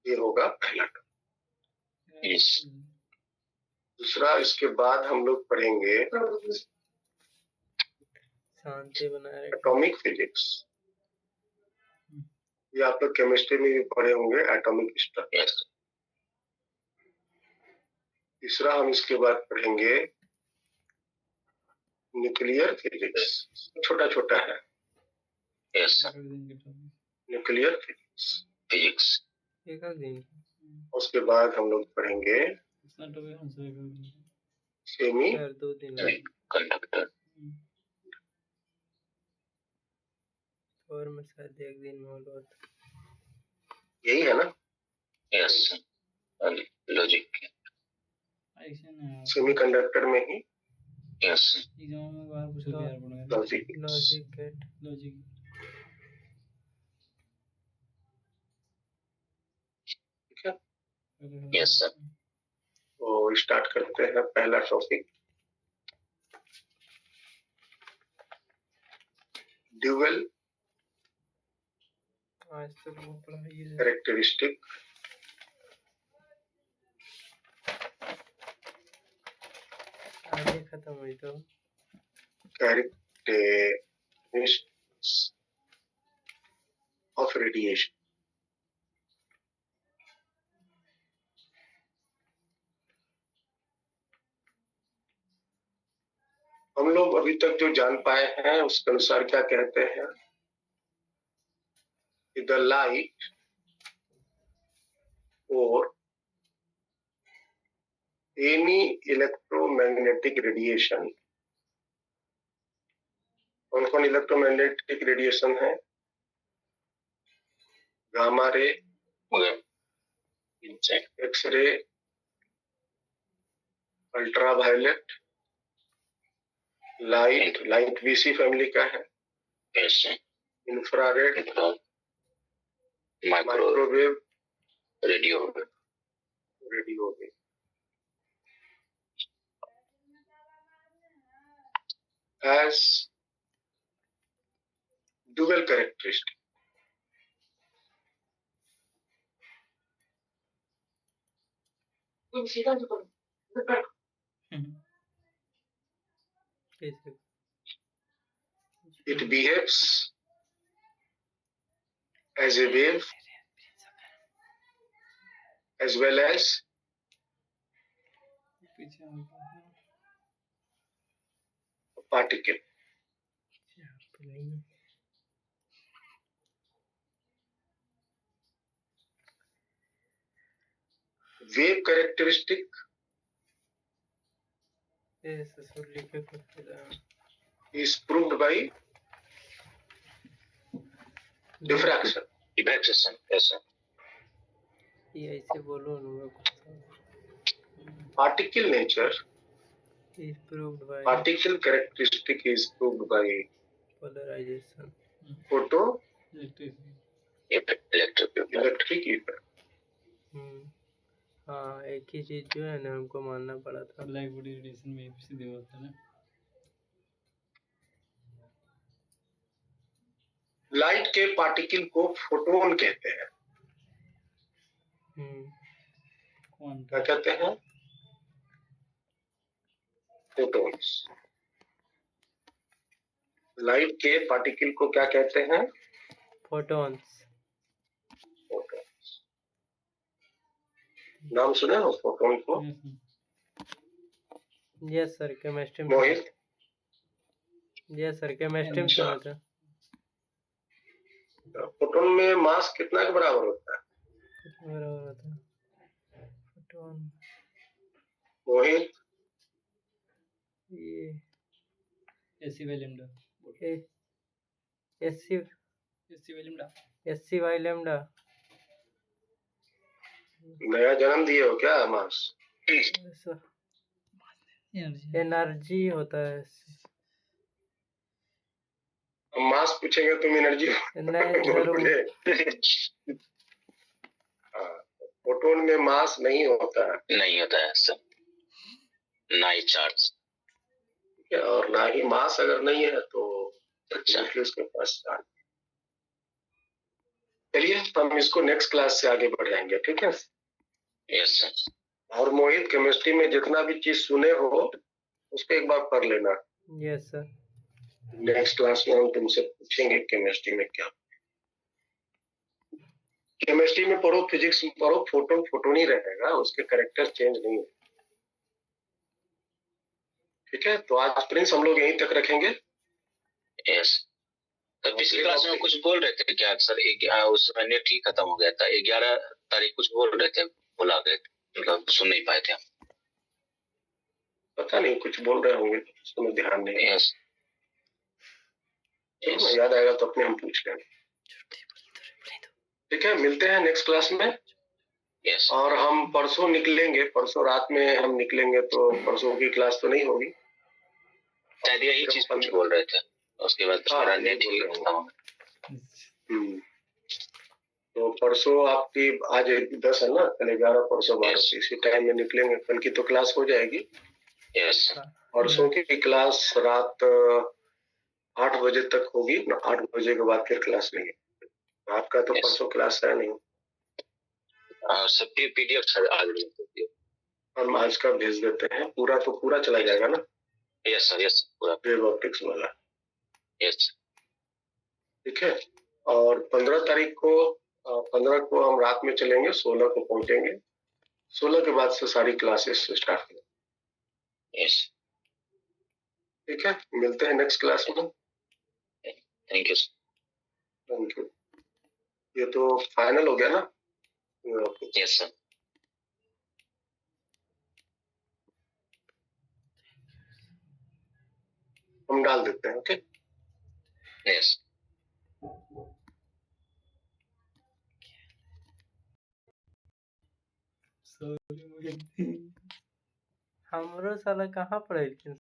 ये होगा पहला टॉपिक. दूसरा, इसके बाद हम लोग पढ़ेंगे शांति बनाए रखें. Atomic physics. ये आप लोग केमिस्ट्री में भी पढ़े होंगे, एटॉमिक स्ट्रक्चर. तीसरा, हम इसके बाद पढ़ेंगे न्यूक्लियर फिजिक्स. छोटा छोटा है. Yes sir. Nuclear physics. एक दिन उसके बाद हम लोग पढ़ेंगे सेमी सर 2 दिन कंडक्टर. और मैं शायद एक दिन में होगा. यही है ना. Yes sir. लॉजिक. सेमीकंडक्टर में ही यस. एग्जाम में बाहर पूछो यार पड़ेगा. लॉजिक. गेट लॉजिक ठीक है. Yes sir. तो स्टार्ट करते हैं पहला टॉपिक, ड्यूअल आज तक वो पढ़ाई है. कैरेक्टरिस्टिक आगे खत्म हुई तो characteristics of radiation. हम लोग अभी तक जो जान पाए हैं उसके अनुसार क्या कहते हैं कि द लाइट और एनी इलेक्ट्रोमैग्नेटिक रेडिएशन. कौन कौन इलेक्ट्रोमैग्नेटिक रेडिएशन है, gamma ray, X ray, ultra violet, light वीसी फैमिली का है, Yes. Infrared, Micro microwave, radio. Radio wave. As dual characteristic. कैसे It behaves as a wave as well as पीछे आ गया। a particle. यहाँ पे नहीं है। Wave characteristic ऐसे सब लिखे कुछ is proved by diffraction. Diffraction. Yes, sir. ये ऐसे बोलो ना मैं Particle nature, is proved by particle characteristic is proved by polarization. photo electric electric effect. हाँ एक ही चीज जो है ना हमको मानना पड़ा था। ब्लैक बॉडी रेडिएशन में सीधे होता है ना। लाइट के पार्टिकल को फोटोन कहते हैं। क्या क्वांटम कहते हैं? फोटोन्स। लाइट के पार्टिकल को क्या कहते हैं? फोटॉन्स। फोटोन्स। नाम सुने हो फोटोन को? यस सर केमिस्ट्री में। मोहित? यस सर केमिस्ट्री में सुना था। फोटोन में मास कितना के बराबर होता है? कितना बराबर होता है? फोटॉन मोहित? ये AC by lambda SC AC by lambda नया जन्म दिए हो क्या मास? एनर्जी होता है। मास पूछेंगे तुम एनर्जी नहीं जरूर। फोटोन में मास नहीं होता है। नहीं होता है सर, ना ही चार्ज और ना ही मास अगर नहीं है तो अच्छा उसके पास चार्ज। चलिए हम इसको नेक्स्ट क्लास से आगे बढ़ जाएंगे, ठीक है? Yes sir. और मोहित केमिस्ट्री में जितना भी चीज सुने हो उसको एक बार पढ़ लेना। Yes sir. नेक्स्ट क्लास में हम तुमसे पूछेंगे केमिस्ट्री में क्या। केमिस्ट्री में पढ़ो, फिजिक्स में पढ़ो, फोटोन फोटोन ही रहेगा, उसके कैरेक्टर चेंज नहीं है। ठीक है, तो आज प्रिंस हम लोग यहीं तक रखेंगे। यस तो पिछली क्लास में कुछ बोल रहे थे क्या सर? उस समय नेट ही खत्म हो गया था। 11 तारीख कुछ बोल रहे थे, भुला गए, मतलब सुन नहीं पाए थे हम। पता नहीं कुछ बोल रहे होंगे, उसमें ध्यान नहीं। Yes yes. याद आएगा तो अपने हम पूछ लेंगे। ठीक है, मिलते हैं नेक्स्ट क्लास में। यस और हम परसों निकलेंगे, परसों रात में हम निकलेंगे, तो परसों की क्लास तो नहीं होगी। शायद यही चीज कुछ बोल रहे थे, उसके बाद मेरा नेट ही खत्म हो गया। तो परसों आपकी आज 10 है ना, कल 11, परसों 12, Yes. इसी टाइम में निकलेंगे। कल की तो क्लास हो जाएगी। यस परसों की क्लास रात 8 बजे तक होगी ना। 8 बजे के बाद फिर क्लास नहीं है। आपका तो Yes. परसों क्लास है नहीं। सबकी पीडीएफ आज नहीं। हम आज का भेज देते हैं, पूरा तो पूरा चला जाएगा ना। यस सर, यस पूरा। वेब ऑप्टिक्स वाला। यस ठीक है, और 15 तारीख को 15 को हम रात में चलेंगे, 16 को पहुंचेंगे। 16 के बाद से सारी क्लासेस स्टार्ट होंगी। यस ठीक है, मिलते हैं नेक्स्ट क्लास में। Thank you sir. Thank you. ये तो फाइनल हो गया ना? Yes sir. हम डाल देते हैं। ओके यस सॉरी हमरो साला कहाँ पढ़ेलखिन